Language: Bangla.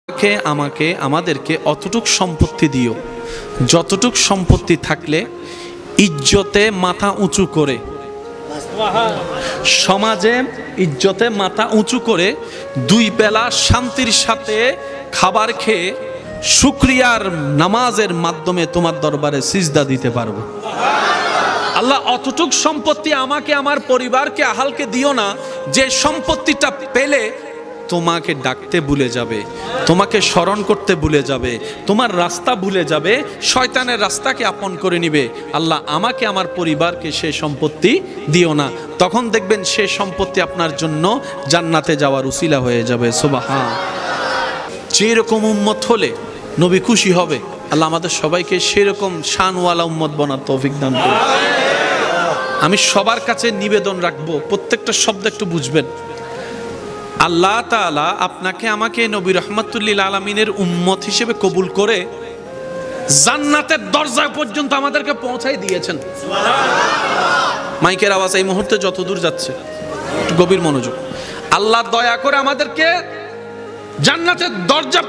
আমাকে আমাদেরকে অতটুক সম্পত্তি দিও যতটুক সম্পত্তি থাকলে ইজ্জতে মাথা উঁচু করে, সমাজে ইজ্জতে মাথা উঁচু করে দুই বেলা শান্তির সাথে খাবার খেয়ে শুকরিয়ার নামাজের মাধ্যমে তোমার দরবারে সিজদা দিতে পারবো। আল্লাহ অতটুক সম্পত্তি আমাকে আমার পরিবারকে আহালকে দিও না যে সম্পত্তিটা পেলে তোমাকে ডাকতে ভুলে যাবে, তোমাকে স্মরণ করতে ভুলে যাবে, তোমার রাস্তা ভুলে যাবে, শয়তানের রাস্তাকে আপন করে নিবে। আল্লাহ আমাকে আমার পরিবারকে সে সম্পত্তি দিও না, তখন দেখবেন সে সম্পত্তি আপনার জন্য জান্নাতে যাওয়ার উসিলা হয়ে যাবে। সুবহান। যেরকম উম্মত হলে নবী খুশি হবে, আল্লাহ আমাদের সবাইকে সেরকম শানওয়ালা উম্মত বানার তৌফিক দান করুন। আমি সবার কাছে নিবেদন রাখবো, প্রত্যেকটা শব্দ একটু বুঝবেন। আল্লাহ তাআলা আপনাকে আমাকে নবী রহমাতুল্লিল আলামিনের উম্মত হিসেবে কবুল করে জান্নাতের দরজা পর্যন্ত আমাদেরকে পৌঁছাই দিয়েছেন। মাইকের আওয়াজ এই মুহূর্তে যত দূর যাচ্ছে একটু গভীর মনোযোগ। আল্লাহ দয়া করে আমাদেরকে জান্নাতের দরজা